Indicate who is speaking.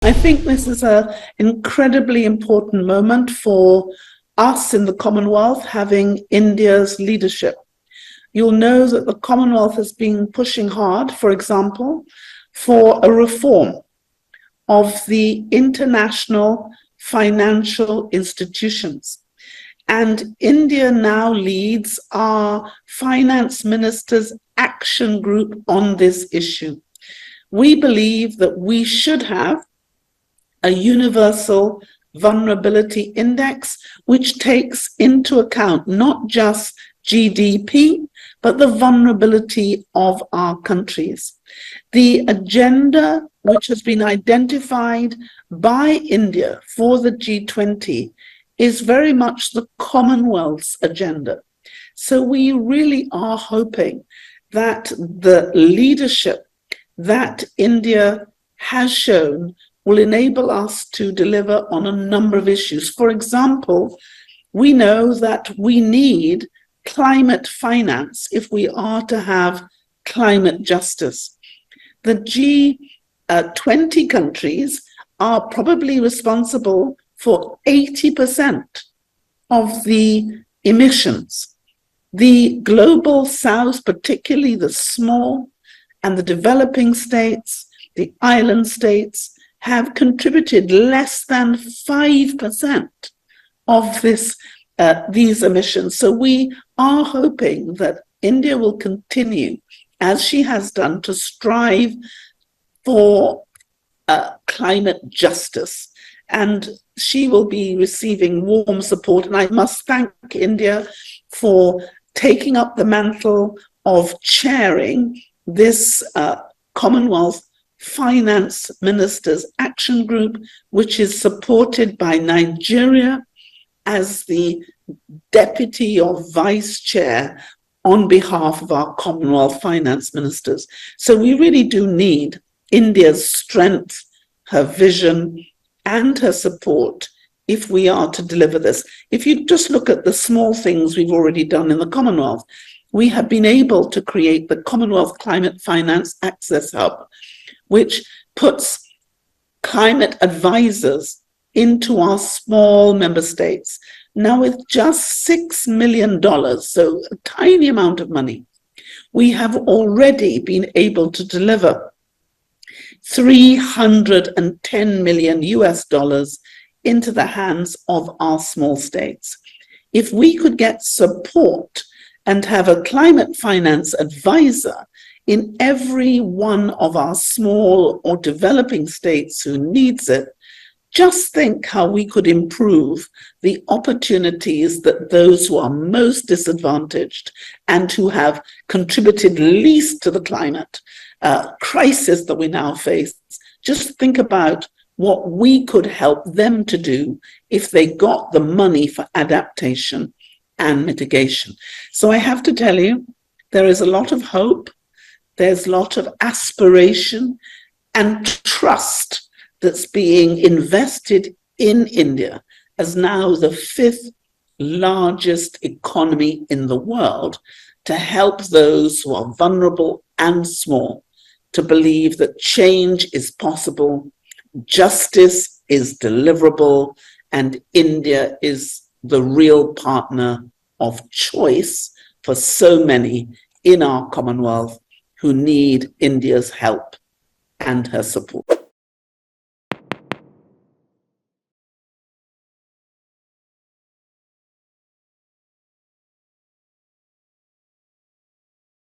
Speaker 1: I think this is an incredibly important moment for us in the Commonwealth having India's leadership. You'll know that the Commonwealth has been pushing hard, for example, for a reform of the international financial institutions. And India now leads our finance minister's action group on this issue. We believe that we should have a universal vulnerability index, which takes into account not just GDP, but the vulnerability of our countries. The agenda which has been identified by India for the G20 is very much the Commonwealth's agenda. So we really are hoping that the leadership that India has shown will enable us to deliver on a number of issues. For example, we know that we need climate finance if we are to have climate justice. The G20 countries are probably responsible for 80% of the emissions. The global south, particularly the small and the developing states, the island states, have contributed less than 5% of these emissions. So we are hoping that India will continue, as she has done, to strive for climate justice. And she will be receiving warm support. And I must thank India for taking up the mantle of chairing this Commonwealth Finance Ministers Action Group, which is supported by Nigeria as the deputy or vice chair on behalf of our Commonwealth Finance Ministers. So we really do need India's strength, her vision, and her support if we are to deliver this. If you just look at the small things we've already done in the Commonwealth, we have been able to create the Commonwealth Climate Finance Access Hub, which puts climate advisors into our small member states. Now with just $6 million, so a tiny amount of money, we have already been able to deliver $310 million into the hands of our small states. If we could get support and have a climate finance advisor in every one of our small or developing states who needs it, just think how we could improve the opportunities that those who are most disadvantaged and who have contributed least to the climate crisis that we now face. Just think about what we could help them to do if they got the money for adaptation and mitigation. So I have to tell you, there is a lot of hope, there's a lot of aspiration and trust that's being invested in India as now the 5th largest economy in the world to help those who are vulnerable and small to believe that change is possible, justice is deliverable, and India is the real partner of choice for so many in our Commonwealth who need India's help and her support.